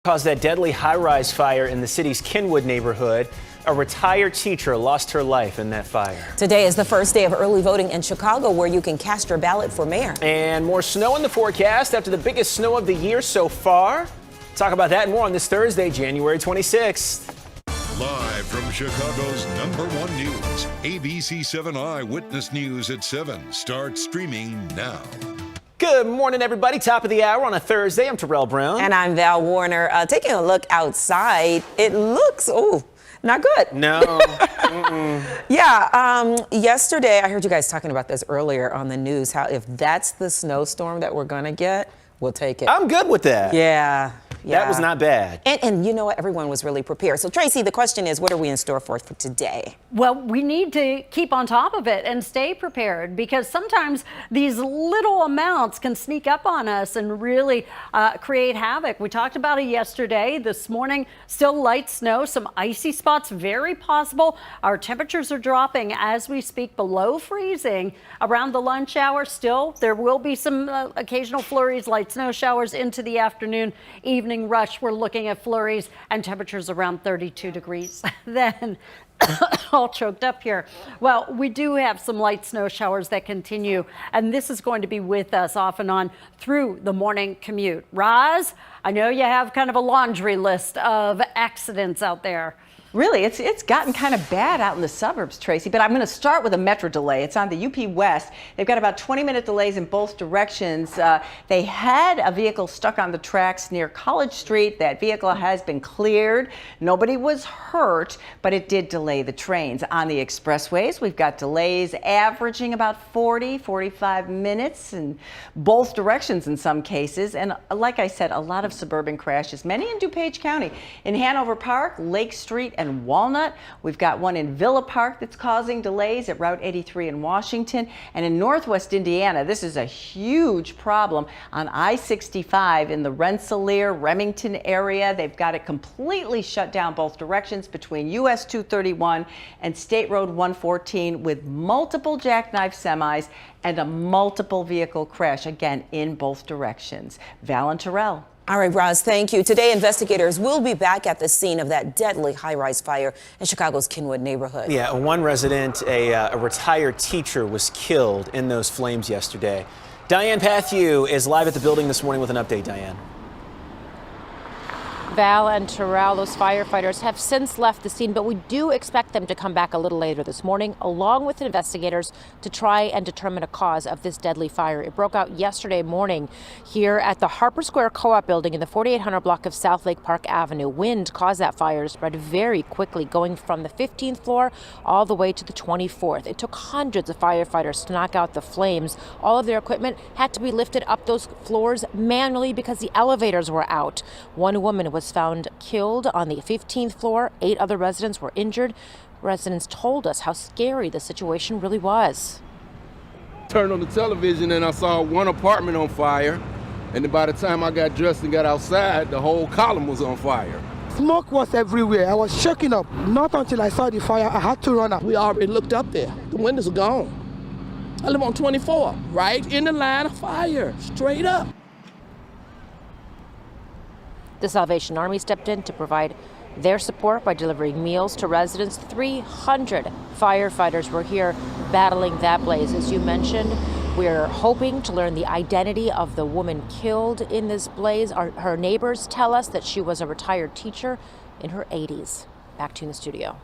Caused that deadly high-rise fire in the city's Kenwood neighborhood. A retired teacher lost her life in that fire. Today is the first day of early voting in Chicago, where you can cast your ballot for mayor. And more snow in the forecast after the biggest snow of the year so far. Talk about that and more on this Thursday, January 26th. Live from Chicago's #1 news, ABC 7 Eyewitness News at 7 starts streaming now. Good morning, everybody. Top of the hour on a Thursday. I'm Terrell Brown. And I'm Val Warner. Taking a look outside, it looks, not good. No. Yeah, yesterday, I heard you guys talking about this earlier on the news, how if that's the snowstorm that we're going to get, we'll take it. I'm good with that. Yeah. That was not bad. And you know what? Everyone was really prepared. So, Tracy, the question is, what are we in store for today? Well, we need to keep on top of it and stay prepared, because sometimes these little amounts can sneak up on us and really create havoc. We talked about it yesterday. This morning, still light snow, some icy spots, very possible. Our temperatures are dropping as we speak, below freezing around the lunch hour. Still, there will be some occasional flurries, light snow showers into the afternoon, evening rush. We're looking at flurries and temperatures around 32 degrees. Then all choked up here. Well, we do have some light snow showers that continue, and this is going to be with us off and on through the morning commute. Roz, I know you have kind of a laundry list of accidents out there. Really, it's gotten kind of bad out in the suburbs, Tracy, but I'm going to start with a metro delay. It's on the UP West. They've got about 20-minute delays in both directions. They had a vehicle stuck on the tracks near College Street. That vehicle has been cleared. Nobody was hurt, but it did delay the trains. On the expressways, we've got delays averaging about 45 minutes in both directions in some cases. And like I said, a lot of suburban crashes, many in DuPage County. In Hanover Park, Lake Street, and Walnut. We've got one in Villa Park that's causing delays at Route 83 in Washington. And in Northwest Indiana, this is a huge problem on I-65 in the Rensselaer, Remington area. They've got it completely shut down both directions between US 231 and State Road 114, with multiple jackknife semis and a multiple vehicle crash, again, in both directions. Val and Terrell. All right, Roz, thank you. Today, investigators will be back at the scene of that deadly high-rise fire in Chicago's Kenwood neighborhood. Yeah, one resident, a retired teacher, was killed in those flames yesterday. Diane Pathieu is live at the building this morning with an update. Diane. Val and Terrell, those firefighters have since left the scene, but we do expect them to come back a little later this morning, along with investigators, to try and determine a cause of this deadly fire. It broke out yesterday morning here at the Harper Square Co-op building in the 4800 block of South Lake Park Avenue. Wind caused that fire to spread very quickly, going from the 15th floor all the way to the 24th. It took hundreds of firefighters to knock out the flames. All of their equipment had to be lifted up those floors manually because the elevators were out. One woman was found killed on the 15th floor. 8 other residents were injured. Residents told us how scary the situation really was. Turned on the television and I saw one apartment on fire. And then by the time I got dressed and got outside, the whole column was on fire. Smoke was everywhere. I was shaking up. Not until I saw the fire, I had to run up. We already looked up there. The windows are gone. I live on 24, right in the line of fire, straight up. The Salvation Army stepped in to provide their support by delivering meals to residents. 300 firefighters were here battling that blaze. As you mentioned, we're hoping to learn the identity of the woman killed in this blaze. Her neighbors tell us that she was a retired teacher in her 80s. Back to you in the studio.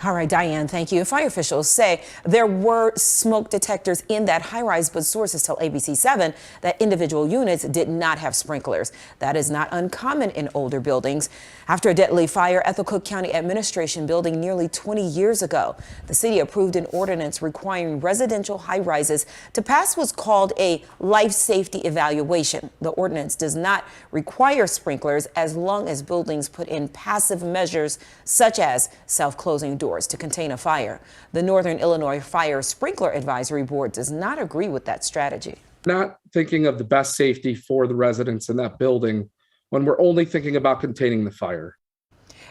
All right, Diane, thank you. Fire officials say there were smoke detectors in that high-rise, but sources tell ABC7 that individual units did not have sprinklers. That is not uncommon in older buildings. After a deadly fire at the Cook County Administration building nearly 20 years ago, the city approved an ordinance requiring residential high-rises to pass what's called a life safety evaluation. The ordinance does not require sprinklers as long as buildings put in passive measures such as self-closing doors to contain a fire. The Northern Illinois Fire Sprinkler Advisory Board does not agree with that strategy. Not thinking of the best safety for the residents in that building when we're only thinking about containing the fire.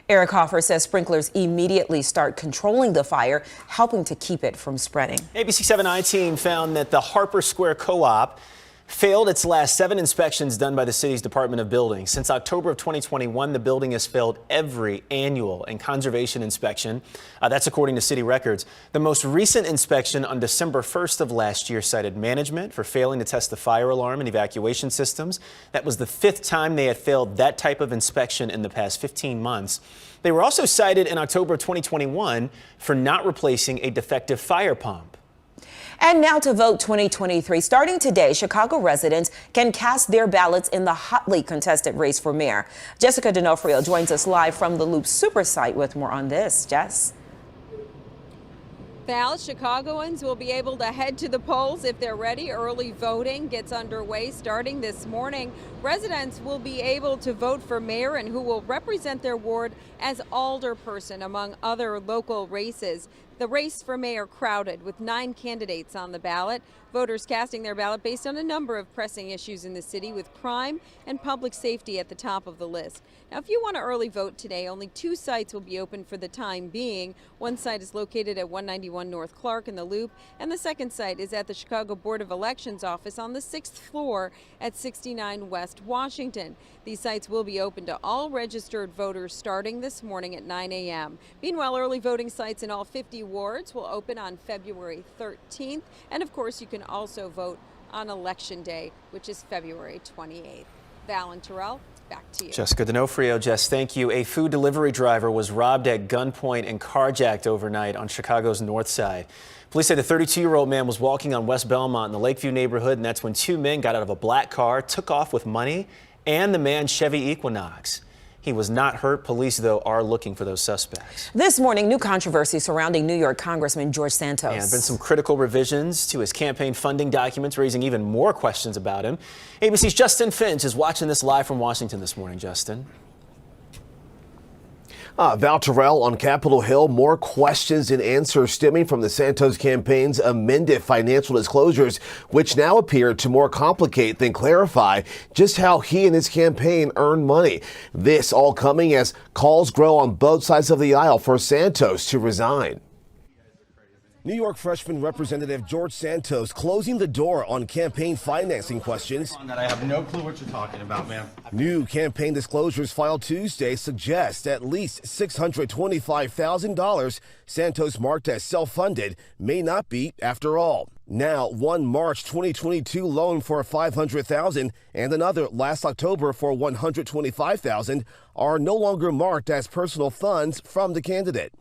Eric Hoffer says sprinklers immediately start controlling the fire, helping to keep it from spreading. ABC 7 I team found that the Harper Square Co-op failed its last 7 inspections done by the city's Department of Buildings. Since October of 2021, the building has failed every annual and conservation inspection. That's according to city records. The most recent inspection on December 1st of last year cited management for failing to test the fire alarm and evacuation systems. That was the 5th time they had failed that type of inspection in the past 15 months. They were also cited in October of 2021 for not replacing a defective fire pump. And now to Vote 2023. Starting today, Chicago residents can cast their ballots in the hotly contested race for mayor. Jessica D'Onofrio joins us live from the Loop Super site with more on this. Jess? Val, Chicagoans will be able to head to the polls if they're ready. Early voting gets underway starting this morning. Residents will be able to vote for mayor and who will represent their ward as alderperson, among other local races. The race for mayor crowded with 9 candidates on the ballot. Voters casting their ballot based on a number of pressing issues in the city, with crime and public safety at the top of the list. Now, if you want to early vote today, only 2 sites will be open for the time being. One site is located at 191 North Clark in the Loop, and the second site is at the Chicago Board of Elections office on the 6th floor at 69 West Washington. These sites will be open to all registered voters starting this morning at 9 a.m. Meanwhile, early voting sites in all 50 wards will open on February 13th. And of course, you can also vote on Election Day, which is February 28th. Val and Terrell, back to you. Jessica D'Onofrio. Jess, thank you. A food delivery driver was robbed at gunpoint and carjacked overnight on Chicago's north side. Police say the 32-year-old man was walking on West Belmont in the Lakeview neighborhood, and that's when 2 men got out of a black car, took off with money and the man's Chevy Equinox. He was not hurt. Police, though, are looking for those suspects. This morning, new controversy surrounding New York Congressman George Santos. And there have been some critical revisions to his campaign funding documents, raising even more questions about him. ABC's Justin Finch is watching this live from Washington this morning. Justin. Val Terrell on Capitol Hill. More questions and answers stemming from the Santos campaign's amended financial disclosures, which now appear to more complicate than clarify just how he and his campaign earned money. This all coming as calls grow on both sides of the aisle for Santos to resign. New York freshman Representative George Santos closing the door on campaign financing questions. I have no clue what you're talking about, ma'am. New campaign disclosures filed Tuesday suggest at least $625,000 Santos marked as self-funded may not be after all. Now, one March 2022 loan for $500,000 and another last October for $125,000 are no longer marked as personal funds from the candidate.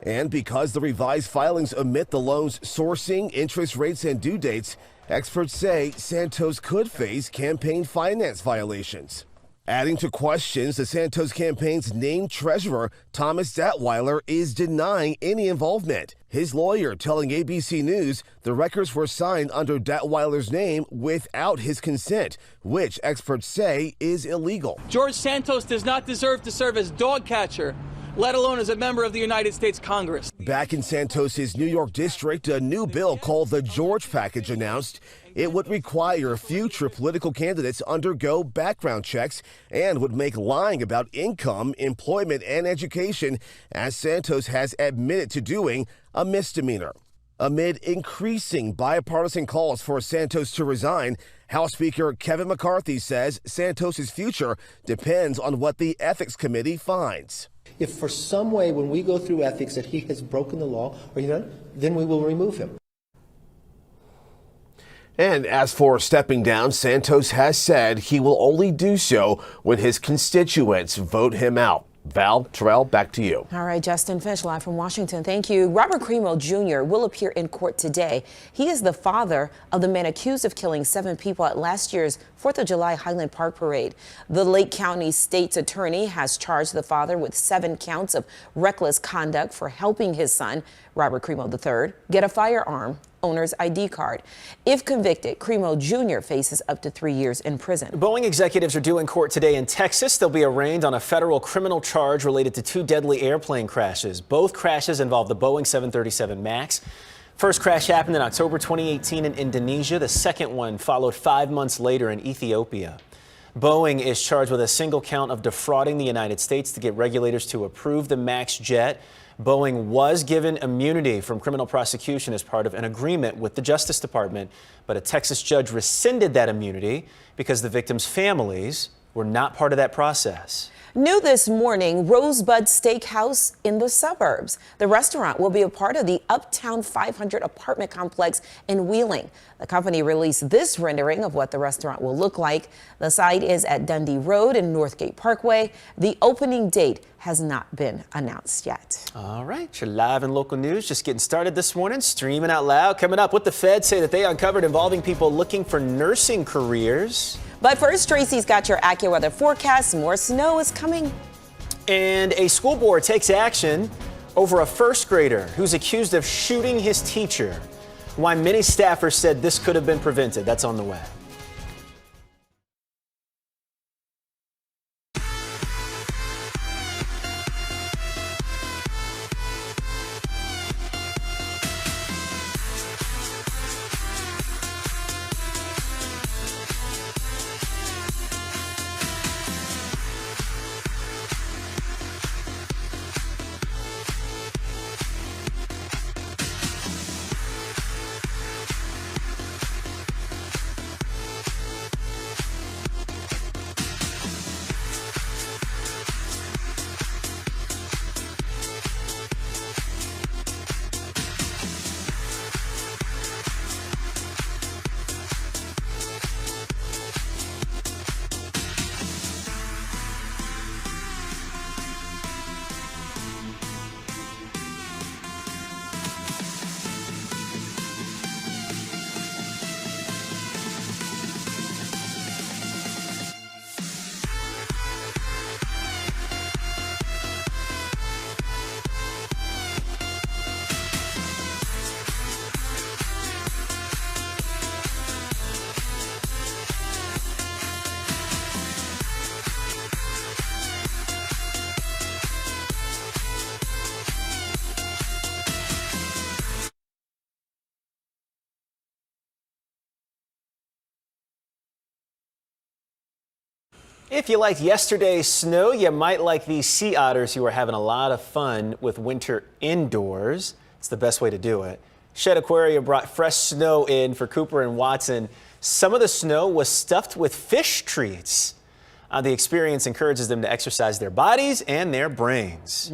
And because the revised filings omit the loan's sourcing, interest rates, and due dates, experts say Santos could face campaign finance violations. Adding to questions, the Santos campaign's named treasurer, Thomas Datweiler, is denying any involvement. His lawyer telling ABC News the records were signed under Datweiler's name without his consent, which experts say is illegal. George Santos does not deserve to serve as dog catcher, let alone as a member of the United States Congress. Back in Santos's New York district, a new bill called the George Package announced it would require future political candidates undergo background checks and would make lying about income, employment, and education, as Santos has admitted to doing, a misdemeanor. Amid increasing bipartisan calls for Santos to resign, House Speaker Kevin McCarthy says Santos's future depends on what the Ethics Committee finds. If for some way when we go through ethics that he has broken the law, then we will remove him. And as for stepping down, Santos has said he will only do so when his constituents vote him out. Val, Terrell, back to you. All right, Justin Finch, live from Washington. Thank you. Robert Crimo Jr. will appear in court today. He is the father of the man accused of killing 7 people at last year's 4th of July Highland Park parade. The Lake County State's attorney has charged the father with 7 counts of reckless conduct for helping his son, Robert Crimo III, get a firearm owner's ID card. If convicted, Crimo Jr. faces up to 3 years in prison. Boeing executives are due in court today in Texas. They'll be arraigned on a federal criminal charge related to 2 deadly airplane crashes. Both crashes involve the Boeing 737 MAX. First crash happened in October 2018 in Indonesia. The second one followed 5 months later in Ethiopia. Boeing is charged with a single count of defrauding the United States to get regulators to approve the MAX jet. Boeing was given immunity from criminal prosecution as part of an agreement with the Justice Department, but a Texas judge rescinded that immunity because the victims' families were not part of that process. New this morning, Rosebud Steakhouse in the suburbs. The restaurant will be a part of the Uptown 500 apartment complex in Wheeling. The company released this rendering of what the restaurant will look like. The site is at Dundee Road and Northgate Parkway. The opening date has not been announced yet. All right, your live and local news just getting started this morning, streaming out loud. Coming up, what the feds say that they uncovered involving people looking for nursing careers. But first, Tracy's got your AccuWeather forecast. More snow is coming. And a school board takes action over a first grader who's accused of shooting his teacher. Why many staffers said this could have been prevented. That's on the way. If you liked yesterday's snow, you might like these sea otters who are having a lot of fun with winter indoors. It's the best way to do it. Shed Aquarium brought fresh snow in for Cooper and Watson. Some of the snow was stuffed with fish treats. The experience encourages them to exercise their bodies and their brains.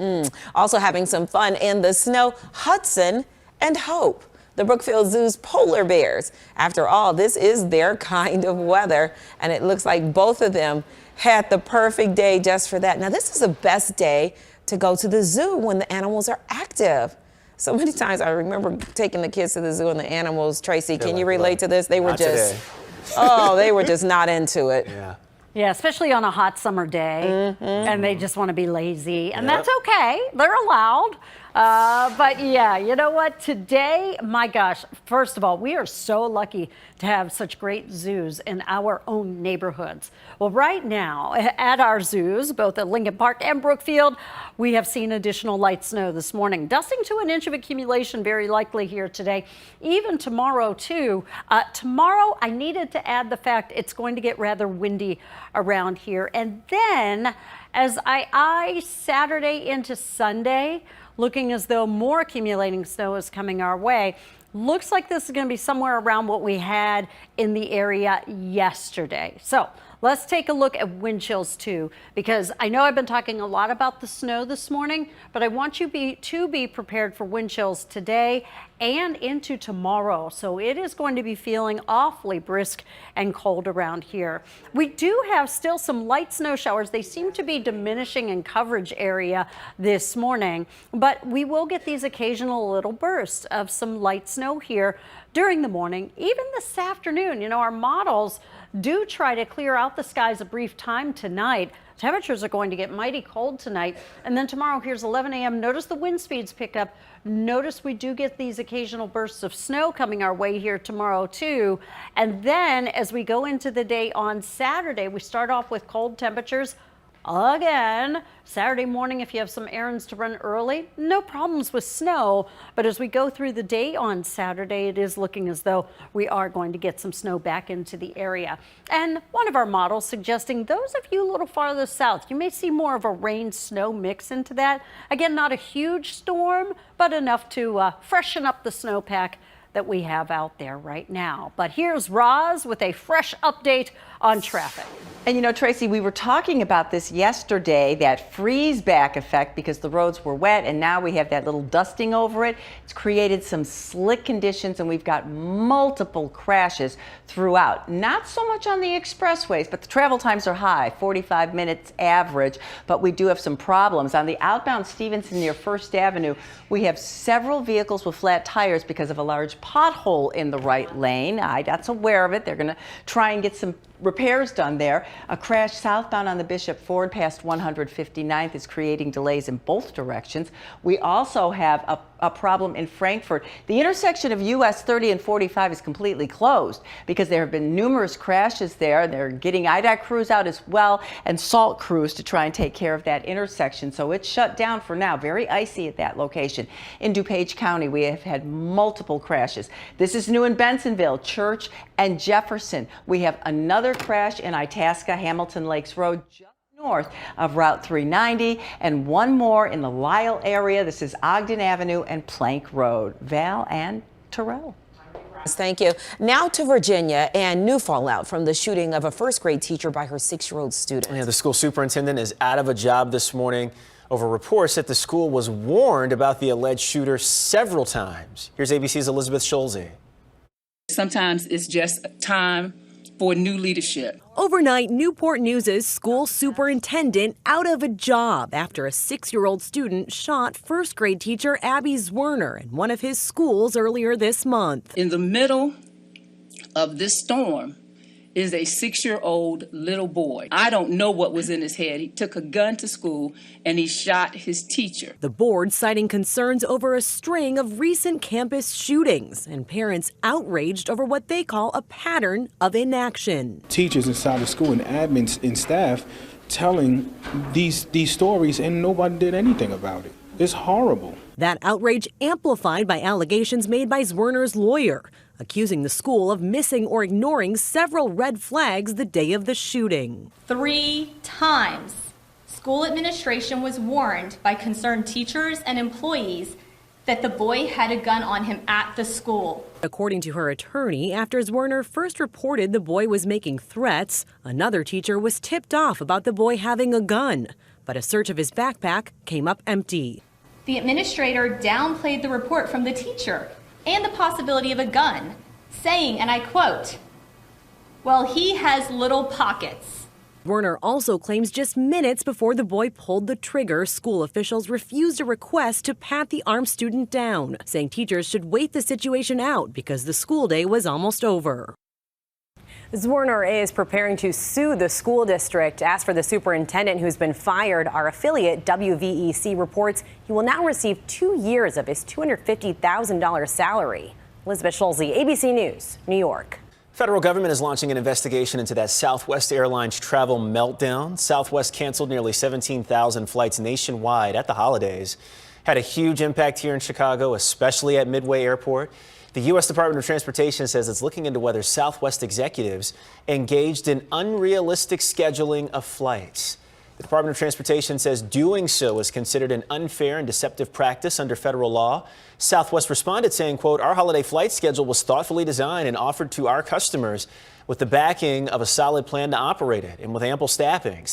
Also having some fun in the snow, Hudson and Hope, the Brookfield Zoo's polar bears. After all, this is their kind of weather, and it looks like both of them had the perfect day just for that. Now, this is the best day to go to the zoo when the animals are active. So many times I remember taking the kids to the zoo and the animals, Tracy, can you relate to this? They were just, they were just not into it. Yeah, especially on a hot summer day, and they just want to be lazy, and that's okay. They're allowed. But yeah, you know what? Today, my gosh, first of all, we are so lucky to have such great zoos in our own neighborhoods. Well, right now at our zoos, both at Lincoln Park and Brookfield, we have seen additional light snow this morning, dusting to an inch of accumulation very likely here today, even tomorrow too. Tomorrow, I needed to add the fact it's going to get rather windy around here. And then as I eye Saturday into Sunday, looking as though more accumulating snow is coming our way. Looks like this is going to be somewhere around what we had in the area yesterday. So let's take a look at wind chills too, because I know I've been talking a lot about the snow this morning, but I want you to be prepared for wind chills today and into tomorrow. So it is going to be feeling awfully brisk and cold around here. We do have still some light snow showers. They seem to be diminishing in coverage area this morning, but we will get these occasional little bursts of some light snow here during the morning, even this afternoon. You know, our models do try to clear out the skies a brief time tonight. Temperatures are going to get mighty cold tonight. And then tomorrow, here's 11 a.m. Notice the wind speeds pick up. Notice we do get these occasional bursts of snow coming our way here tomorrow too. And then as we go into the day on Saturday, we start off with cold temperatures. again. Saturday morning, if you have some errands to run early, no problems with snow. But as we go through the day on Saturday, it is looking as though we are going to get some snow back into the area. And one of our models suggesting those of you a little farther south, you may see more of a rain-snow mix into that. Again, not a huge storm, but enough to freshen up the snowpack that we have out there right now. But here's Roz with a fresh update on traffic. And you know, Tracy, we were talking about this yesterday, that freeze back effect, because the roads were wet and now we have that little dusting over it. It's created some slick conditions and we've got multiple crashes throughout. Not so much on the expressways, but the travel times are high, 45 minutes average, but we do have some problems. On the outbound Stevenson near First Avenue, we have several vehicles with flat tires because of a large pothole in the right lane. IDOT's aware of it. They're going to try and get some repairs done there. A crash southbound on the Bishop Ford past 159th is creating delays in both directions. We also have a problem in Frankfurt. The intersection of US 30 and 45 is completely closed because there have been numerous crashes there. They're getting IDOT crews out as well and SALT crews to try and take care of that intersection. So it's shut down for now. Very icy at that location. In DuPage County, we have had multiple crashes. This is new in Bensonville, Church and Jefferson. We have another crash in Itasca, Hamilton Lakes Road, just north of Route 390, and one more in the Lyle area. This is Ogden Avenue and Plank Road. Val and Terrell. Thank you. Now to Virginia, and new fallout from the shooting of a first grade teacher by her 6-year-old student. Yeah, the school superintendent is out of a job this morning over reports that the school was warned about the alleged shooter several times. Here's ABC's Elizabeth Schulze. Sometimes it's just time for new leadership. Overnight, Newport News' school superintendent out of a job after a 6-year-old student shot first grade teacher Abby Zwerner in one of his schools earlier this month. In the middle of this storm is a 6-year-old little boy. I don't know what was in his head. He took a gun to school and he shot his teacher. The board citing concerns over a string of recent campus shootings and parents outraged over what they call a pattern of inaction. Teachers inside the school and admins and staff telling these stories and nobody did anything about it. It's horrible. That outrage amplified by allegations made by Zwerner's lawyer, accusing the school of missing or ignoring several red flags the day of the shooting. 3 times, school administration was warned by concerned teachers and employees that the boy had a gun on him at the school. According to her attorney, after Zwerner first reported the boy was making threats, another teacher was tipped off about the boy having a gun, but a search of his backpack came up empty. The administrator downplayed the report from the teacher and the possibility of a gun, saying, and I quote, "Well, he has little pockets." Zwerner also claims just minutes before the boy pulled the trigger, school officials refused a request to pat the armed student down, saying teachers should wait the situation out because the school day was almost over. Zwerner is preparing to sue the school district. As for the superintendent who's been fired, our affiliate WVEC reports he will now receive 2 years of his $250,000 salary. Elizabeth Schulze, ABC News, New York. Federal government is launching an investigation into that Southwest Airlines travel meltdown. Southwest canceled nearly 17,000 flights nationwide at the holidays. Had a huge impact here in Chicago, especially at Midway Airport. The U.S. Department of Transportation says it's looking into whether Southwest executives engaged in unrealistic scheduling of flights. The Department of Transportation says doing so is considered an unfair and deceptive practice under federal law. Southwest responded saying, quote, "Our holiday flight schedule was thoughtfully designed and offered to our customers with the backing of a solid plan to operate it and with ample staffing.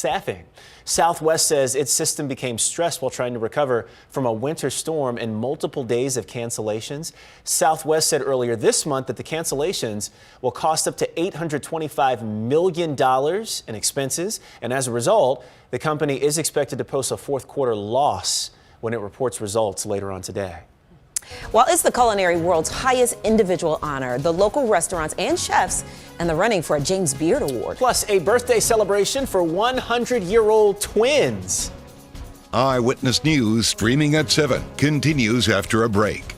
Southwest says its system became stressed while trying to recover from a winter storm and multiple days of cancellations. Southwest said earlier this month that the cancellations will cost up to $825 million in expenses. And as a result, the company is expected to post a fourth quarter loss when it reports results later on today. While it's the culinary world's highest individual honor, the local restaurants and chefs in the running for a James Beard Award. Plus, a birthday celebration for 100-year-old twins. Eyewitness News streaming at 7 continues after a break.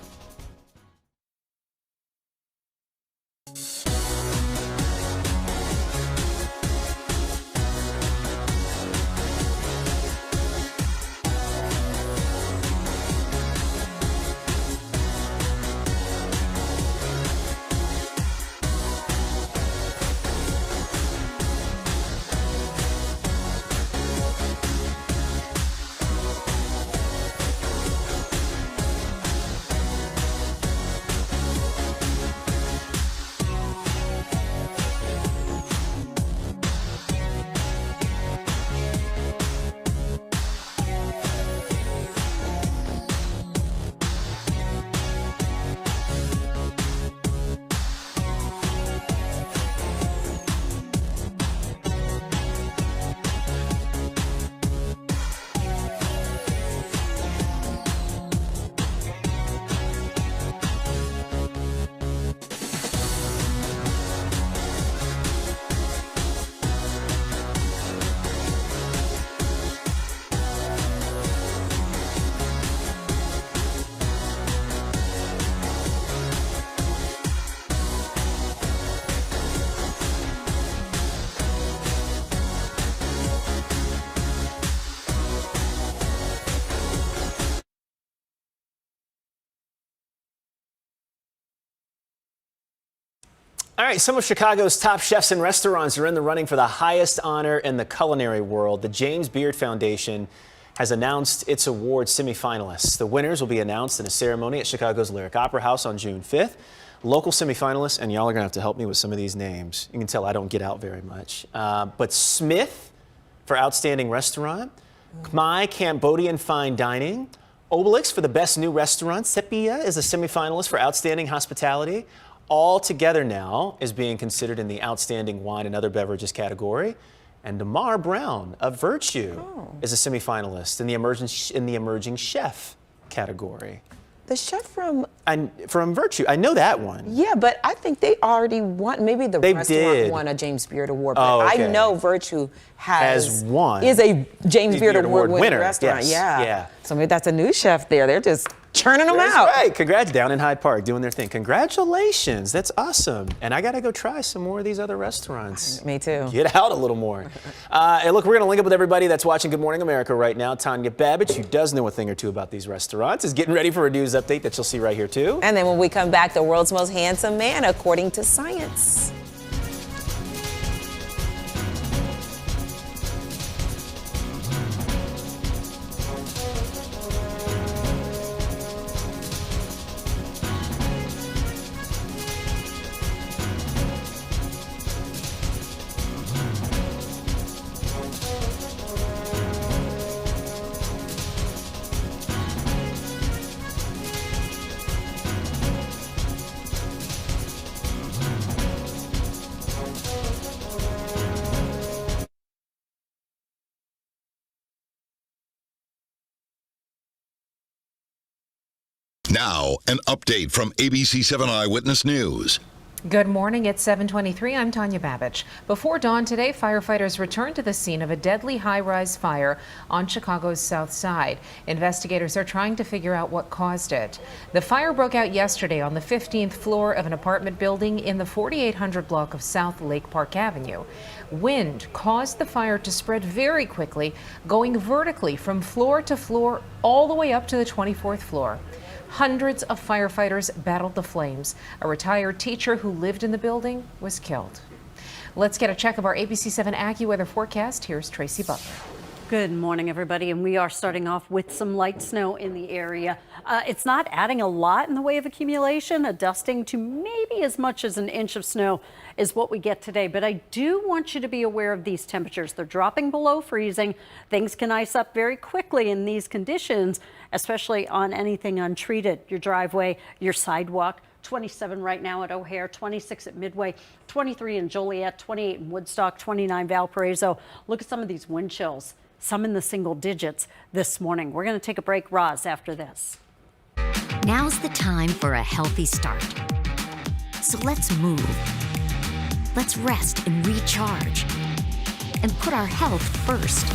All right, some of Chicago's top chefs and restaurants are in the running for the highest honor in the culinary world. The James Beard Foundation has announced its award semifinalists. The winners will be announced in a ceremony at Chicago's Lyric Opera House on June 5th. Local semifinalists, and y'all are gonna have to help me with some of these names. You can tell I don't get out very much. But Smith for Outstanding Restaurant, Khmer Cambodian Fine Dining, Obelix for the Best New Restaurant, Sepia is a semifinalist for Outstanding Hospitality. All Together Now is being considered in the Outstanding Wine and Other Beverages category. And Damar Brown of Virtue is a semifinalist in the Emerging Chef category. The chef from Virtue, I know that one. Yeah, but I think they already won. Maybe the restaurant won a James Beard Award. But I know Virtue is a James Beard Award winning restaurant. Yes. Yeah. So maybe that's a new chef there. They're just churning them That's out. Right. Congrats, down in Hyde Park, doing their thing. Congratulations. That's awesome. And I got to go try some more of these other restaurants. Me too. Get out a little more. And look, we're going to link up with everybody that's watching Good Morning America right now. Tanya Babbage, who does know a thing or two about these restaurants, is getting ready for a news update that you'll see right here, too. And then when we come back, the world's most handsome man, according to science. Now, an update from ABC 7 Eyewitness News. Good morning. It's 7:23. I'm Tanya Babbage. Before dawn today, firefighters returned to the scene of a deadly high-rise fire on Chicago's South Side. Investigators are trying to figure out what caused it. The fire broke out yesterday on the 15th floor of an apartment building in the 4800 block of South Lake Park Avenue. Wind caused the fire to spread very quickly, going vertically from floor to floor all the way up to the 24th floor. Hundreds of firefighters battled the flames. A retired teacher who lived in the building was killed. Let's get a check of our ABC 7 AccuWeather forecast. Here's Tracy Butler. Good morning, everybody, and we are starting off with some light snow in the area. It's not adding a lot in the way of accumulation. A dusting to maybe as much as an inch of snow is what we get today, but I do want you to be aware of these temperatures. They're dropping below freezing. Things can ice up very quickly in these conditions, especially on anything untreated, your driveway, your sidewalk. 27 right now at O'Hare, 26 at Midway, 23 in Joliet, 28 in Woodstock, 29 Valparaiso. Look at some of these wind chills, some in the single digits this morning. We're going to take a break, Roz, after this. Now's the time for a healthy start. So let's move. Let's rest and recharge. And put our health first.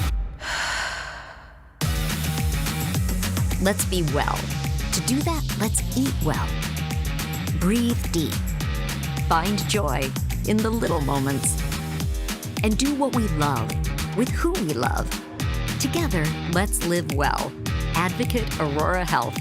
Let's be well. To do that, let's eat well. Breathe deep. Find joy in the little moments. And do what we love with who we love. Together, let's live well. Advocate Aurora Health.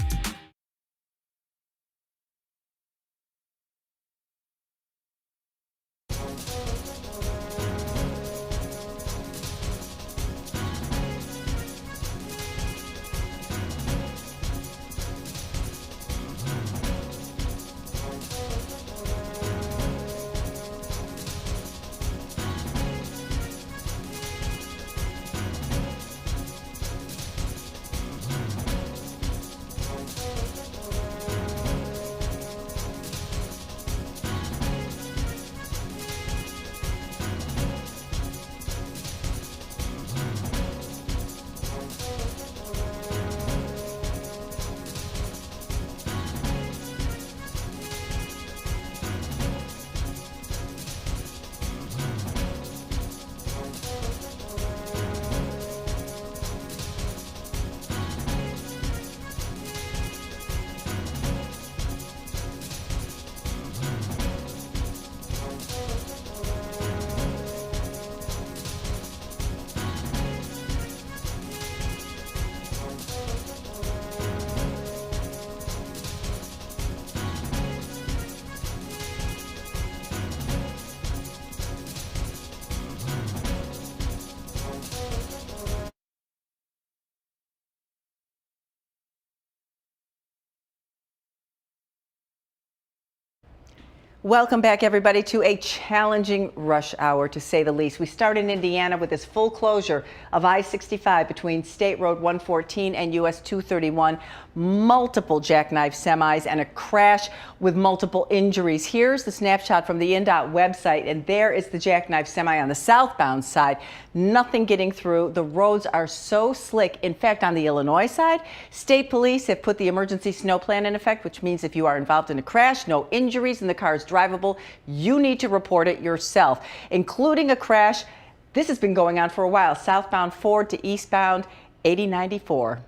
Welcome back, everybody, to a challenging rush hour, to say the least. We start in Indiana with this full closure of I-65 between State Road 114 and US 231. Multiple jackknife semis and a crash with multiple injuries. Here's the snapshot from the INDOT website, and there is the jackknife semi on the southbound side. Nothing getting through. The roads are so slick. In fact, on the Illinois side, state police have put the emergency snow plan in effect, which means if you are involved in a crash, no injuries, and the car is drivable, you need to report it yourself, including a crash. This has been going on for a while. Southbound Ford to eastbound 8094.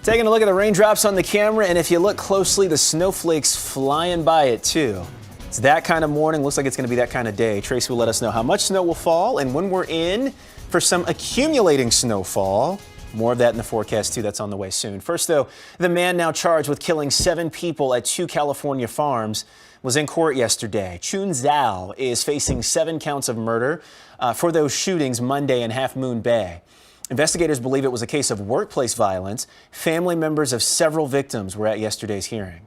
Taking a look at the raindrops on the camera, and if you look closely, the snowflakes flying by it too. It's that kind of morning. Looks like it's going to be that kind of day. Tracy will let us know how much snow will fall and when we're in for some accumulating snowfall. More of that in the forecast too. That's on the way soon. First though, the man now charged with killing 7 people at 2 California farms was in court yesterday. Chun Zhao is facing 7 counts of murder for those shootings Monday in Half Moon Bay. Investigators believe it was a case of workplace violence. Family members of several victims were at yesterday's hearing.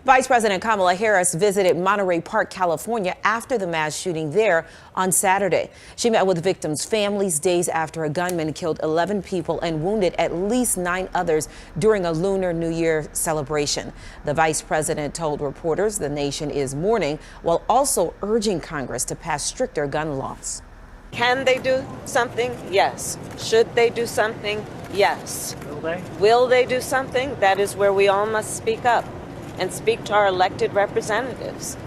Vice President Kamala Harris visited Monterey Park, California after the mass shooting there on Saturday. She met with victims' families days after a gunman killed 11 people and wounded at least 9 others during a Lunar New Year celebration. The vice president told reporters the nation is mourning while also urging Congress to pass stricter gun laws. Can they do something? Yes. Should they do something? Yes. Will they? Will they do something? That is where we all must speak up and speak to our elected representatives.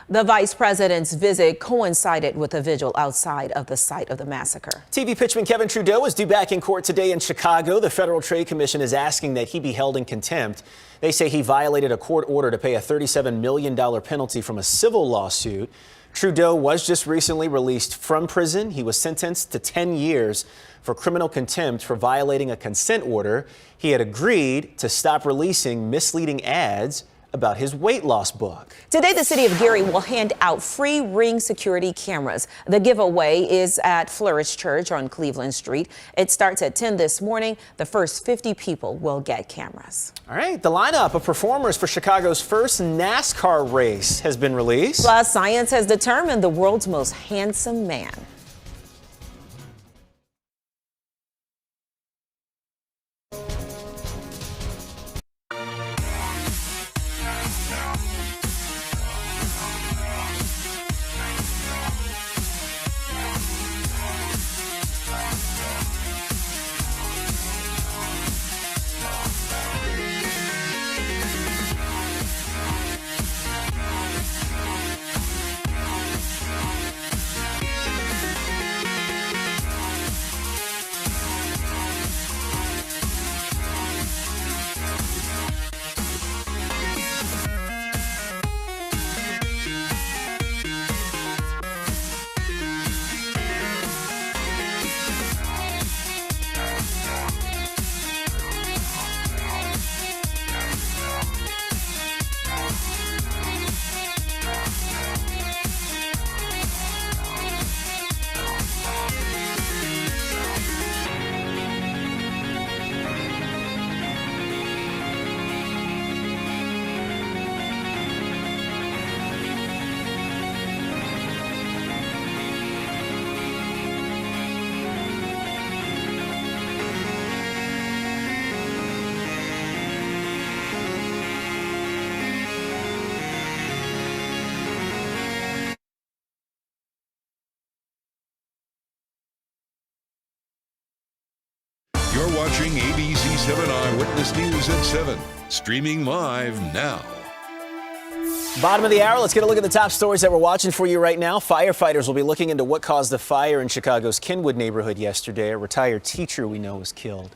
The vice president's visit coincided with a vigil outside of the site of the massacre. TV pitchman Kevin Trudeau is due back in court today in Chicago. The Federal Trade Commission is asking that he be held in contempt. They say he violated a court order to pay a $37 million penalty from a civil lawsuit. Trudeau was just recently released from prison. He was sentenced to 10 years for criminal contempt for violating a consent order. He had agreed to stop releasing misleading ads about his weight loss book. Today, the city of Gary will hand out free Ring security cameras. The giveaway is at Flourish Church on Cleveland Street. It starts at 10 this morning. The first 50 people will get cameras. All right, the lineup of performers for Chicago's first NASCAR race has been released. Plus, science has determined the world's most handsome man. You're watching ABC 7 Eyewitness News at 7, streaming live now. Bottom of the hour, let's get a look at the top stories that we're watching for you right now. Firefighters will be looking into what caused the fire in Chicago's Kenwood neighborhood yesterday. A retired teacher we know was killed.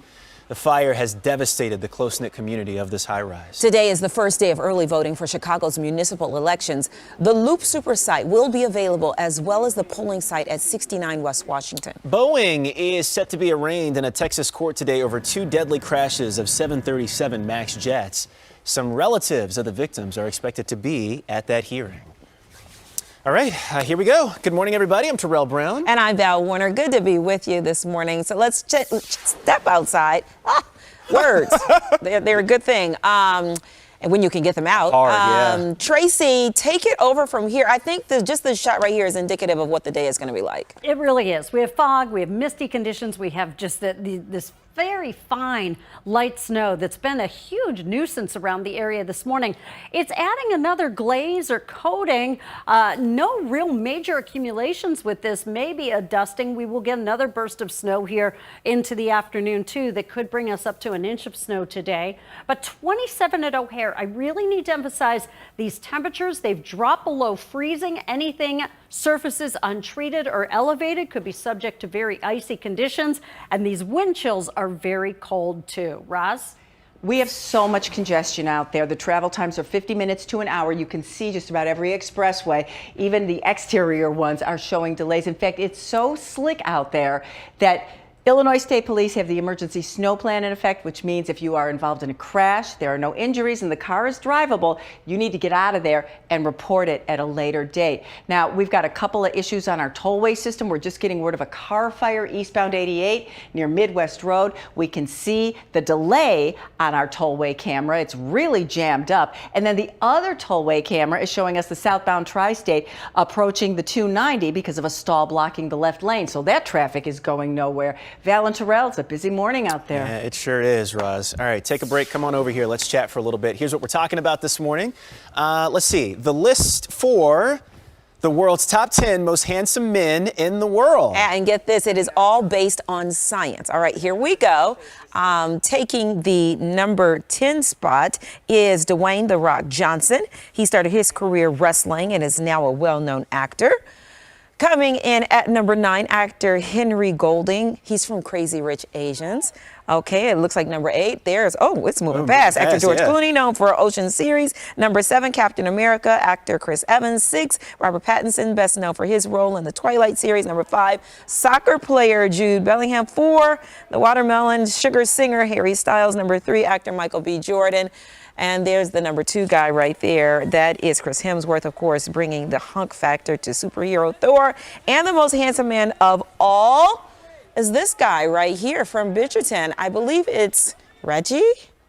The fire has devastated the close-knit community of this high-rise. Today is the first day of early voting for Chicago's municipal elections. The Loop Super site will be available as well as the polling site at 69 West Washington. Boeing is set to be arraigned in a Texas court today over 2 deadly crashes of 737 MAX jets. Some relatives of the victims are expected to be at that hearing. All right, here we go. Good morning, everybody. I'm Terrell Brown. And I'm Val Warner. Good to be with you this morning. So let's step outside. Words. They're a good thing. And when you can get them out. Hard, yeah. Tracy, take it over from here. I think just this shot right here is indicative of what the day is going to be like. It really is. We have fog, we have misty conditions, we have just this very fine light snow that's been a huge nuisance around the area this morning. It's adding another glaze or coating. No real major accumulations with this, maybe a dusting. We will get another burst of snow here into the afternoon too that could bring us up to an inch of snow today. But 27 at O'Hare. I really need to emphasize these temperatures. They've dropped below freezing. Anything surfaces untreated or elevated could be subject to very icy conditions, and these wind chills are very cold too. Roz? We have so much congestion out there. The travel times are 50 minutes to an hour. You can see just about every expressway. Even the exterior ones are showing delays. In fact, it's so slick out there that Illinois State Police have the emergency snow plan in effect, which means if you are involved in a crash, there are no injuries, and the car is drivable, you need to get out of there and report it at a later date. Now, we've got a couple of issues on our tollway system. We're just getting word of a car fire eastbound 88 near Midwest Road. We can see the delay on our tollway camera. It's really jammed up. And then the other tollway camera is showing us the southbound tri-state approaching the 290 because of a stall blocking the left lane. So that traffic is going nowhere. Val and Terrell, it's a busy morning out there. Yeah, it sure is, Roz. All right, take a break. Come on over here. Let's chat for a little bit. Here's what we're talking about this morning. Let's see. The list for the world's top 10 most handsome men in the world. And get this, it is all based on science. All right, here we go. Taking the number 10 spot is Dwayne "The Rock" Johnson. He started his career wrestling and is now a well-known actor. Coming in at number 9, actor Henry Golding. He's from Crazy Rich Asians. Okay, it looks like number 8. It's moving fast. Actor George Clooney, known for Ocean series. Number 7, Captain America, actor Chris Evans. 6, Robert Pattinson, best known for his role in the Twilight series. Number 5, soccer player Jude Bellingham. 4, the Watermelon Sugar singer Harry Styles. Number 3, actor Michael B. Jordan. And there's the number 2 guy right there. That is Chris Hemsworth, of course, bringing the hunk factor to superhero Thor. And the most handsome man of all is this guy right here from Bridgerton. I believe it's Reggie.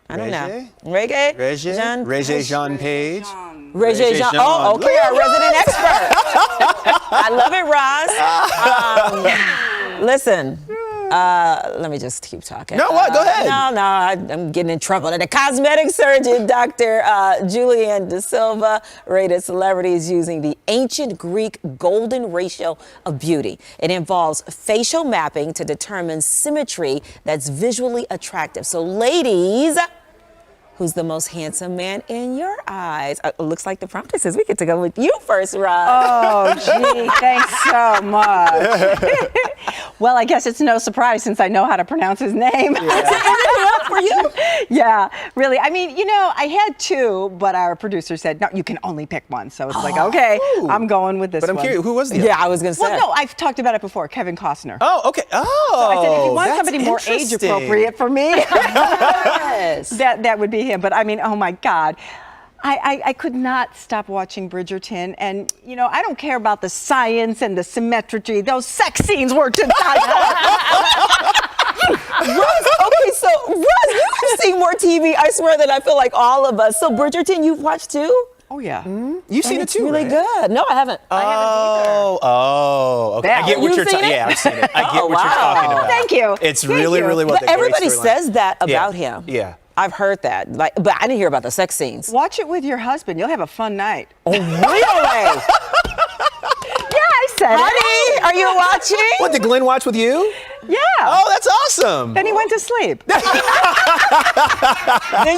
I don't know. Reggae Jean Page. Reggae Jean. Oh, okay, our resident expert. I love it, Roz. Listen. Let me just keep talking. No, what? Go ahead. No, I'm getting in trouble. The cosmetic surgeon, Dr. Julianne De Silva, rated celebrities using the ancient Greek golden ratio of beauty. It involves facial mapping to determine symmetry that's visually attractive. So, ladies, who's the most handsome man in your eyes? Looks like the prompt says we get to go with you first, Roz. Oh, gee, thanks so much. Well, I guess it's no surprise since I know how to pronounce his name. Yeah. For you? Yeah, really. I mean, I had 2, but our producer said, no, you can only pick one. So it's like, okay, I'm going with this one. But I'm curious, who was the Yeah, I was going to say. Well, no, I've talked about it before, Kevin Costner. Oh, okay. Oh, so I said, if you want somebody more age appropriate for me, yes. that would be him. But I mean, oh my God. I could not stop watching Bridgerton, and I don't care about the science and the symmetry. Those sex scenes were to die for. Roz, okay, so Roz, you have seen more TV, I swear, than I feel like all of us. So Bridgerton, you've watched too? Oh yeah. Mm-hmm. You've seen it too, really right? good. No, I haven't. I haven't either. Oh, okay. I get what you're talking about. Yeah, I've seen it. I get what you're talking about. Thank you. It's really well done. But everybody says that about him. Yeah. I've heard that, but I didn't hear about the sex scenes. Watch it with your husband. You'll have a fun night. Oh, really? Yeah, I said it. Honey, are you watching? What, did Glenn watch with you? Yeah. Oh, that's awesome. Then he went to sleep. Then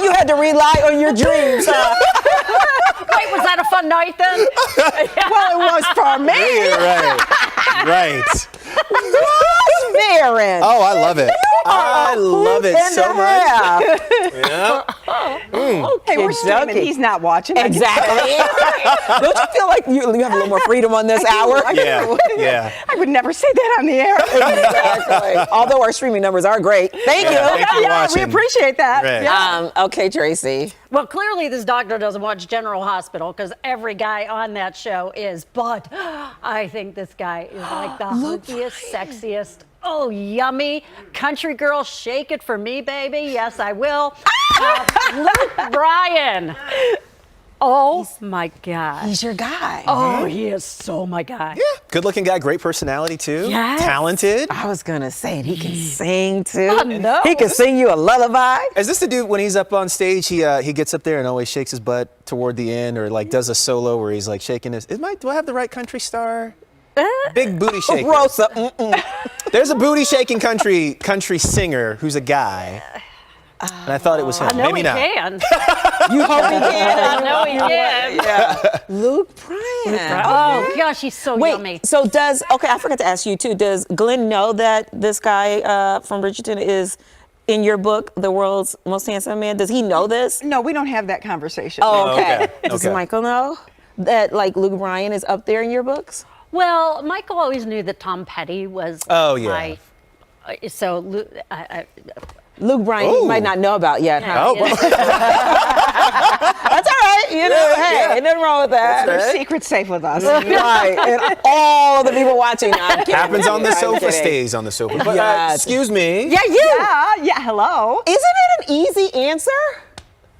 you had to rely on your dreams, huh? Wait, was that a fun night then? Well, it was for me. Right. Rosemary. Oh, I love it. I love it so much. Yeah. Hey, we're streaming. He's not watching. Exactly. Don't you feel like you have a little more freedom on this hour? Yeah. I would never say that on the air. Exactly. Although our streaming numbers are great. Thank you. Thank you for We watching. appreciate that. Right. Yeah. Okay, Tracy. Well, clearly this doctor doesn't watch General Hospital because every guy on that show is. But I think this guy is like the hunkiest, sexiest. Oh, yummy. Country girl, shake it for me, baby. Yes, I will. Luke Bryan. Oh, my God. He's your guy. Oh, he is so my guy. Yeah. Good looking guy, great personality too. Yes. Talented. I was going to say, he can sing too. I know. He can sing you a lullaby. Is this the dude when he's up on stage, he gets up there and always shakes his butt toward the end, or like does a solo where he's like shaking his, do I have the right country star? Big booty shaker. Rosa. There's a booty shaking country singer who's a guy. And I thought it was him. I know Maybe he not. can. You hope he can. I know he can. Yeah. Luke Bryan. Oh, gosh, he's so yummy. So I forgot to ask you too, does Glenn know that this guy from Bridgerton is in your book, The World's Most Handsome Man? Does he know this? No, we don't have that conversation. Oh, okay. Okay. Does Michael know that like Luke Bryan is up there in your books? Well, Michael always knew that Tom Petty was yeah. So Luke Bryan, you might not know about yet, huh? Oh, well. That's all right. You know, hey, ain't nothing wrong with that. Their secret's safe with us. Right. And all the people watching. Happens on the sofa, stays on the sofa. But, Yes. excuse me. Yeah, you. Yeah, hello. Isn't it an easy answer?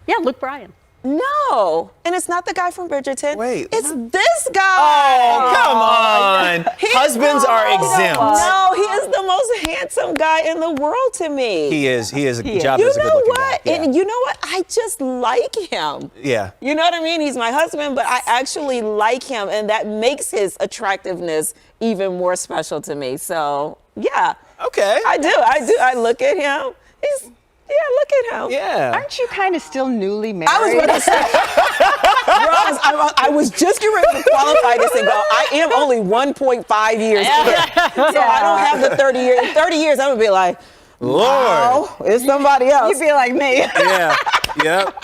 Yeah, Luke Bryan. No. And it's not the guy from Bridgerton. Wait. It's this guy. Oh, come on. Husbands are exempt. No, he is the most handsome guy in the world to me. He is. Job You is a know good-looking what? guy. Yeah. And you know what? I just like him. Yeah. You know what I mean? He's my husband, but I actually like him, and that makes his attractiveness even more special to me. So, yeah. Okay. I do. I look at him. Look at him. Yeah. Aren't you kind of still newly married? I was going to say, Roz, I was just getting ready to qualify this and go, I am only 1.5 years in. So I don't have the 30 years. In 30 years, I'm going to be like, Lord. wow, it's somebody else. You'd be like me. Yeah. Yep.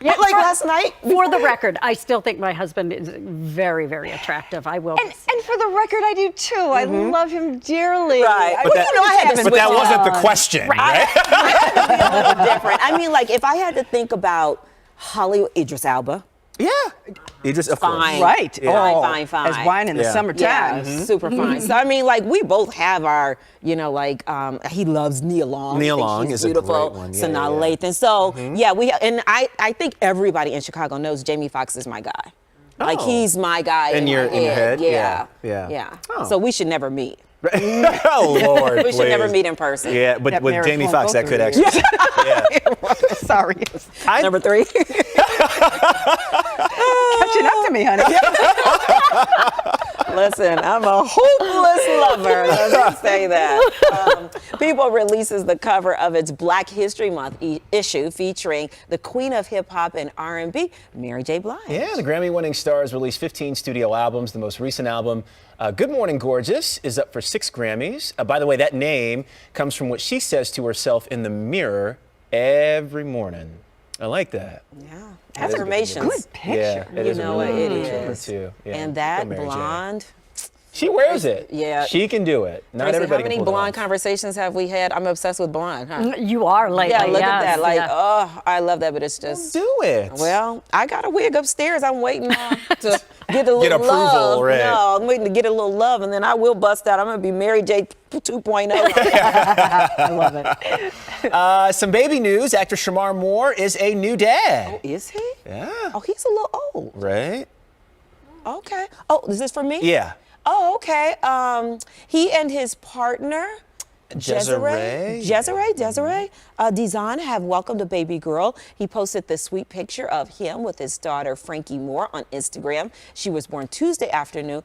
But like last night. For the record, I still think my husband is very, very attractive. I will. And for the record, I do too. I love him dearly. Right. But that wasn't the question, right? I had to be a little different. I mean, like, if I had to think about Hollywood, Idris Elba. Yeah. Idris, of course. Fine. Right. Yeah. Fine. As wine in the summertime. Yeah, super fine. So, I mean, like, we both have our, he loves Nia Long. Nia I think Long she's is a beautiful. great one. Yeah, Sanaa Lathan. So, I think everybody in Chicago knows Jamie Foxx is my guy. Like, he's my guy in your head? Yeah. Oh. So we should never meet. Oh, Lord, We should never meet in person. Yeah, but with marriage Jamie won't Foxx, go that could through actually. Yeah. Sorry. Number 3. Catching up to me, honey. Listen, I'm a hopeless lover. Let me say that. People releases the cover of its Black History Month issue featuring the queen of hip hop and R&B, Mary J. Blige. Yeah, the Grammy-winning stars released 15 studio albums. The most recent album, Good Morning Gorgeous, is up for 6 Grammys. By the way, that name comes from what she says to herself in the mirror every morning. I like that. Yeah. Affirmations. Good picture. Yeah, it is know a really it good is. picture, too. Yeah, And that go Mary J. blonde. She wears it. Yeah. She can do it. Not Tracy, everybody how many can pull it blonde off. conversations have we had? I'm obsessed with blonde, huh? You are lately. Yeah, look at yes, that. Like, yeah. oh, I love that, but it's just. Do it. Well, I got a wig upstairs. I'm waiting to get a little approval, love. right. No, I'm waiting to get a little love, and then I will bust out. I'm going to be Mary J. 2.0. I love it. Some baby news. Actor Shamar Moore is a new dad. Oh, is he? Yeah. Oh, he's a little old. Right? Okay. Oh, is this for me? Yeah. Oh, okay. He and his partner, Desiree Dizon, have welcomed a baby girl. He posted this sweet picture of him with his daughter, Frankie Moore, on Instagram. She was born Tuesday afternoon.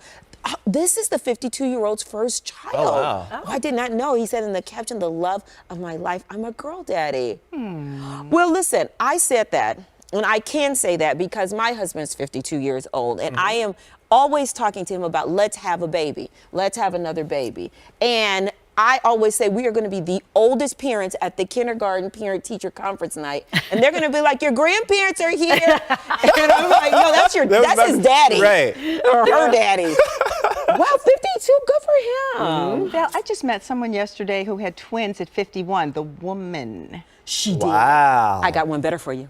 This is the 52-year-old's first child. Oh, wow. Oh, I did not know. He said in the caption, "The love of my life. I'm a girl daddy." Well, listen, I said that, and I can say that because my husband's 52 years old, and I am always talking to him about let's have a baby. Let's have another baby. And I always say we are going to be the oldest parents at the kindergarten parent-teacher conference night, and they're going to be like, your grandparents are here. And I'm like, no, that's his daddy. Right. Or her daddy. Wow, 52, good for him. Val, I just met someone yesterday who had twins at 51, the woman. She did. Wow. I got one better for you.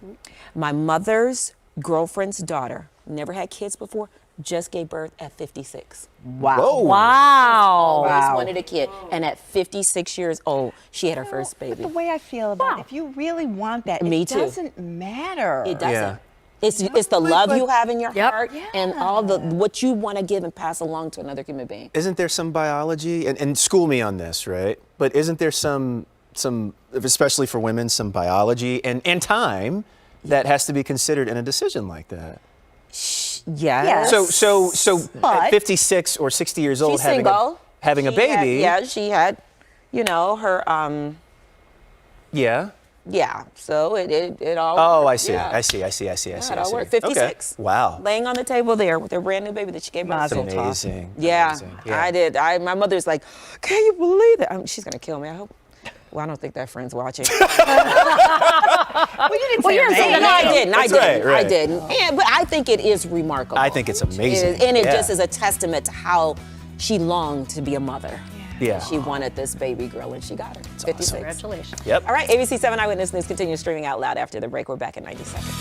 My mother's girlfriend's daughter, never had kids before, just gave birth at 56. Wow. Whoa. Wow. Always Wow. wanted a kid. And at 56 years old, she had her first baby. But the way I feel about it, if you really want that, Me it too. doesn't matter. It doesn't. Yeah. It's the love you have in your Yep. heart and all the what you want to give and pass along to another human being. Isn't there some biology, and school me on this, right? But isn't there some, especially for women, some biology and time that has to be considered in a decision like that? Yes. So But at 56 or 60 years old, she's single. having a baby. She had, her, Yeah. yeah. So it all. Oh, worked. I see. Yeah. I see. It all worked. 56. Okay. Wow. Laying on the table there with their brand new baby that she gave birth That's to. amazing. Yeah, Amazing. Yeah. I did. My mother's like, can you believe it? She's gonna kill me. I hope. Well, I don't think that friend's watching. Well, you didn't say her name. No, I didn't. That's I right. didn't. And, but I think it is remarkable. I think it's amazing. And it Yeah. just is a testament to how she longed to be a mother. Yeah. She wanted this baby girl, and she got her. 56. Congratulations. Yep. All right, ABC 7 Eyewitness News continues streaming out loud after the break. We're back in 90 seconds.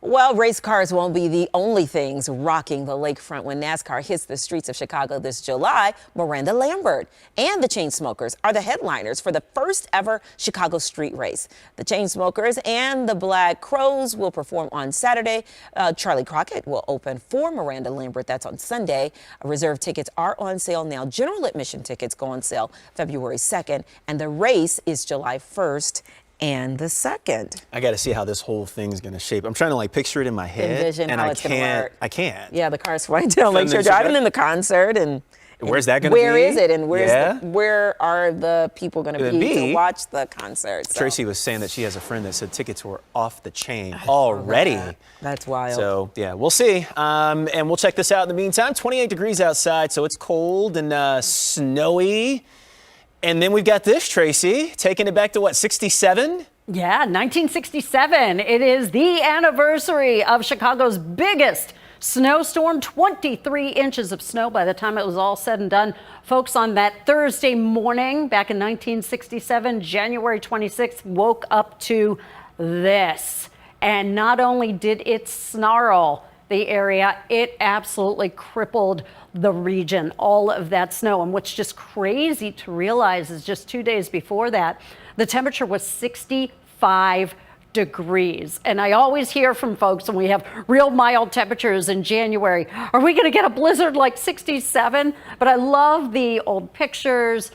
Well, race cars won't be the only things rocking the lakefront when NASCAR hits the streets of Chicago this July. Miranda Lambert and the Chainsmokers are the headliners for the first ever Chicago street race. The Chainsmokers and the Black Crows will perform on Saturday. Charlie Crockett will open for Miranda Lambert. That's on Sunday. Reserve tickets are on sale now. General admission tickets go on sale February 2nd, and the race is July 1st. And the 2nd. I got to see how this whole thing's going to shape. I'm trying to picture it in my head. Envision and how I it's going to can't. work. I can't. Yeah, the car's flying down Lakeshore Drive and then the concert and where's that going to be? Where is it? And Yeah. where are the people going to be to watch the concert? So. Tracy was saying that she has a friend that said tickets were off the chain already. That's wild. So, yeah, we'll see. And we'll check this out in the meantime. 28 degrees outside, so it's cold and snowy. And then we've got this, Tracy, taking it back to what, 67? Yeah, 1967. It is the anniversary of Chicago's biggest snowstorm, 23 inches of snow by the time it was all said and done. Folks, on that Thursday morning back in 1967, January 26th, woke up to this. And not only did it snarl the area, it absolutely crippled the region, all of that snow. And what's just crazy to realize is just 2 days before that, the temperature was 65 degrees. And I always hear from folks when we have real mild temperatures in January, are we going to get a blizzard like 67? But I love the old pictures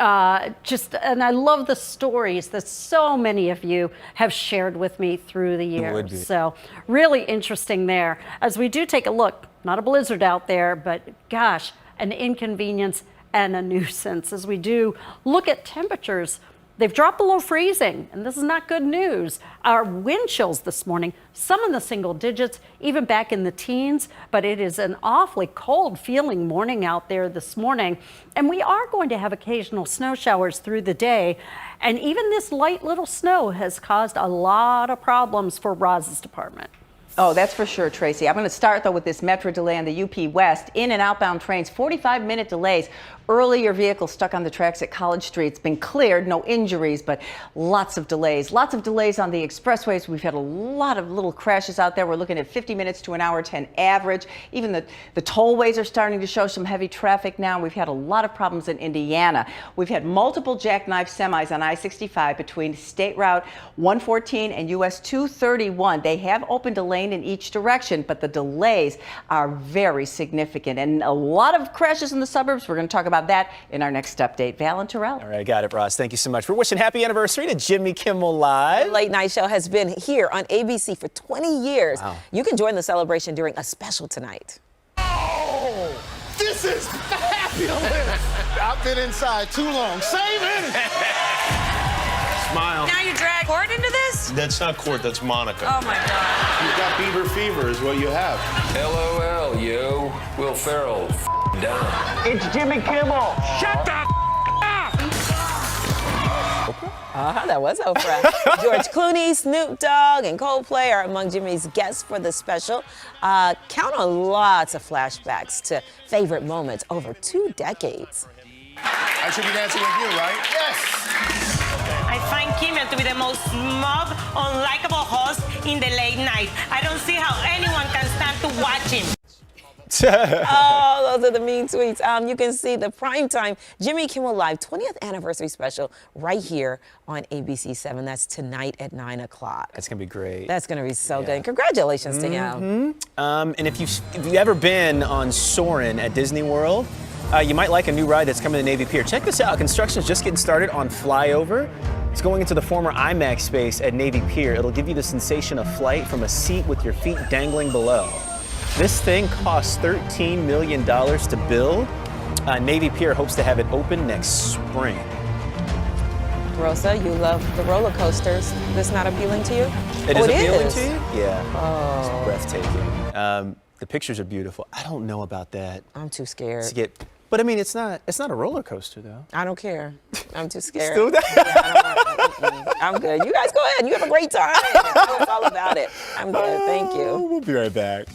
And I love the stories that so many of you have shared with me through the years. So really interesting there. As we do take a look, not a blizzard out there, but gosh, an inconvenience and a nuisance. As we do look at temperatures, they've dropped below freezing, and this is not good news. Our wind chills this morning, some in the single digits, even back in the teens, but it is an awfully cold feeling morning out there this morning. And we are going to have occasional snow showers through the day. And even this light little snow has caused a lot of problems for Roz's department. Oh, that's for sure, Tracy. I'm going to start, though, with this metro delay on the UP West. In and outbound trains, 45-minute delays. Earlier vehicles stuck on the tracks at College Street. It's been cleared, no injuries, but lots of delays. Lots of delays on the expressways. We've had a lot of little crashes out there. We're looking at 50 minutes to an hour 10 average. Even the tollways are starting to show some heavy traffic now. We've had a lot of problems in Indiana. We've had multiple jackknife semis on I-65 between State Route 114 and US 231. They have opened a lane in each direction, but the delays are very significant. And a lot of crashes in the suburbs. We're going to talk about that in our next update. Val and Terrell. All right, got it, Roz. Thank you so much. We're wishing happy anniversary to Jimmy Kimmel Live. The late night show has been here on ABC for 20 years. Wow. You can join the celebration during a special tonight. Oh, this is fabulous. I've been inside too long. Save it. Smile. Now you drag Court into this? That's not Court, that's Monica. Oh my God. You've got Bieber fever is what you have. LOL, yo. Will Ferrell, down. It's Jimmy Kimmel. Shut the up. That was Oprah. George Clooney, Snoop Dogg, and Coldplay are among Jimmy's guests for the special. Count on lots of flashbacks to favorite moments over 2 decades. I should be dancing with you, right? Yes. I find Kimmel to be the most smug, unlikable host in the late night. I don't see how anyone can stand to watch him. Oh, those are the mean tweets. You can see the primetime Jimmy Kimmel Live 20th anniversary special right here on ABC 7. That's tonight at 9 o'clock. That's going to be great. That's going to be so good. Congratulations to him. And if you've ever been on Soarin' at Disney World, you might like a new ride that's coming to Navy Pier. Check this out. Construction is just getting started on Flyover. It's going into the former IMAX space at Navy Pier. It'll give you the sensation of flight from a seat with your feet dangling below. This thing costs $13 million to build. Navy Pier hopes to have it open next spring. Rosa, you love the roller coasters. This not appealing to you? It is appealing to you? Yeah. Oh. It's breathtaking. The pictures are beautiful. I don't know about that. I'm too scared. But I mean, it's not a roller coaster though. I don't care. I'm too scared. Still that? Yeah, I'm good. You guys go ahead. You have a great time. It's all about it. I'm good. Thank you. We'll be right back.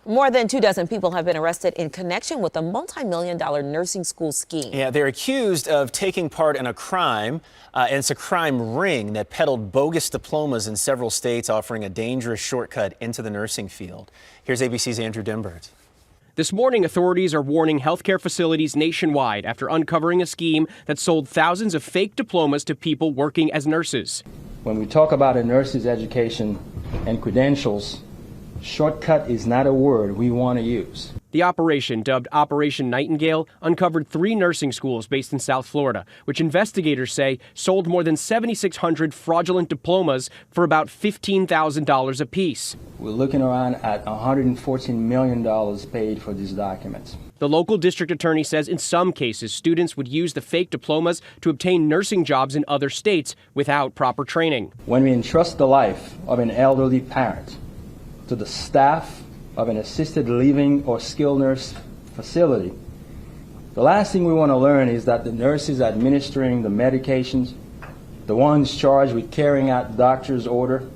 More than 24 people have been arrested in connection with a multi-million-dollar nursing school scheme. Yeah, they're accused of taking part in a crime. And it's a crime ring that peddled bogus diplomas in several states, offering a dangerous shortcut into the nursing field. Here's ABC's Andrew Denbert. This morning, authorities are warning healthcare facilities nationwide after uncovering a scheme that sold thousands of fake diplomas to people working as nurses. When we talk about a nurse's education and credentials, shortcut is not a word we want to use. The operation, dubbed Operation Nightingale, uncovered 3 nursing schools based in South Florida, which investigators say sold more than 7,600 fraudulent diplomas for about $15,000 apiece. We're looking around at $114 million paid for these documents. The local district attorney says in some cases, students would use the fake diplomas to obtain nursing jobs in other states without proper training. When we entrust the life of an elderly parent to the staff of an assisted living or skilled nurse facility, the last thing we want to learn is that the nurses administering the medications, the ones charged with carrying out the doctor's order,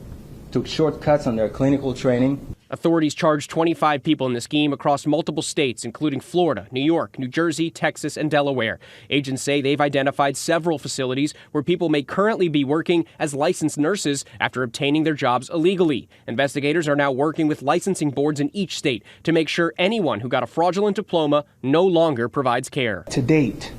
took shortcuts on their clinical training. Authorities charged 25 people in the scheme across multiple states, including Florida, New York, New Jersey, Texas, and Delaware. Agents say they've identified several facilities where people may currently be working as licensed nurses after obtaining their jobs illegally. Investigators are now working with licensing boards in each state to make sure anyone who got a fraudulent diploma no longer provides care. To date,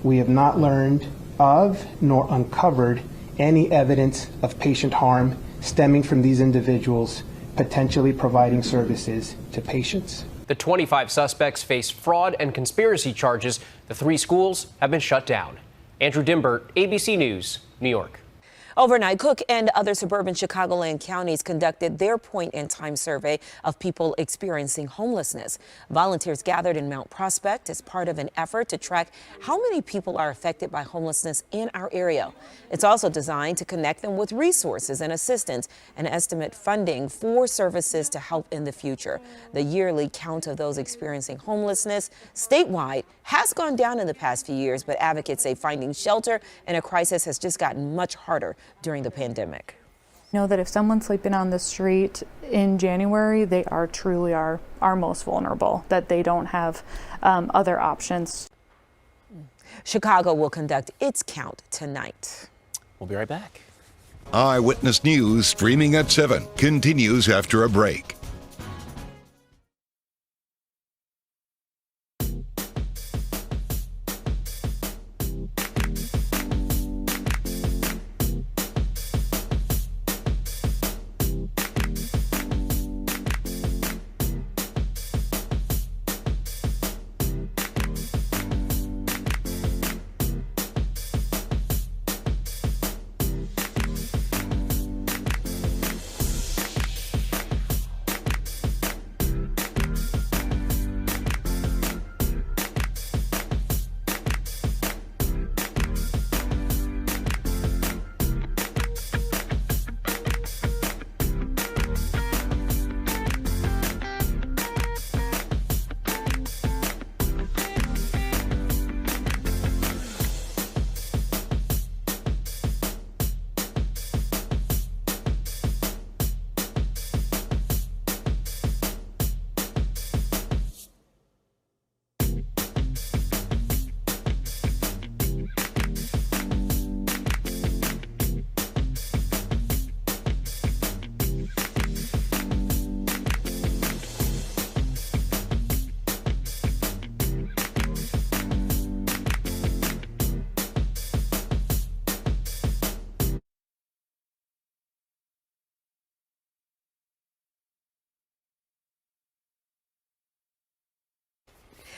we have not learned of nor uncovered any evidence of patient harm stemming from these individuals potentially providing services to patients. The 25 suspects face fraud and conspiracy charges. The 3 schools have been shut down. Andrew Dimbert, ABC News, New York. Overnight, Cook and other suburban Chicagoland counties conducted their point-in-time survey of people experiencing homelessness. Volunteers gathered in Mount Prospect as part of an effort to track how many people are affected by homelessness in our area. It's also designed to connect them with resources and assistance and estimate funding for services to help in the future. The yearly count of those experiencing homelessness statewide has gone down in the past few years, but advocates say finding shelter in a crisis has just gotten much harder during the pandemic. Know that if someone's sleeping on the street in January, they are truly our most vulnerable, that they don't have other options. Chicago will conduct its count tonight. We'll be right back. Eyewitness News, streaming at 7, continues after a break.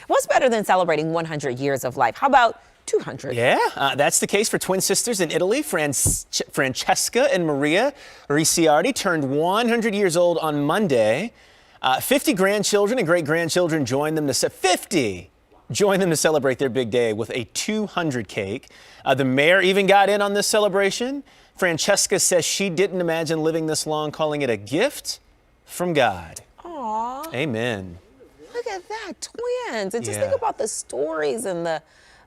What's better than celebrating 100 years of life? How about 200? Yeah, that's the case for twin sisters in Italy. Francesca and Maria Ricciardi turned 100 years old on Monday. 50 grandchildren and great-grandchildren joined them to celebrate their big day with a 200 cake. The mayor even got in on this celebration. Francesca says she didn't imagine living this long, calling it a gift from God. Aww. Amen. Look at that, twins. And just think about the stories and the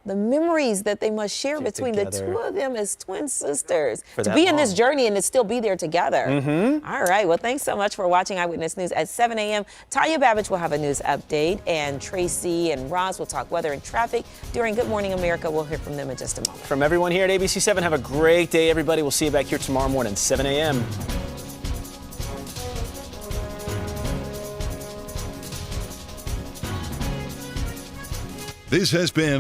memories that they must share between the two of them as twin sisters. To be in this journey and to still be there together. All right. Well, thanks so much for watching Eyewitness News at 7 a.m. Tanya Babbage will have a news update, and Tracy and Roz will talk weather and traffic during Good Morning America. We'll hear from them in just a moment. From everyone here at ABC 7, have a great day, everybody. We'll see you back here tomorrow morning, 7 a.m. This has been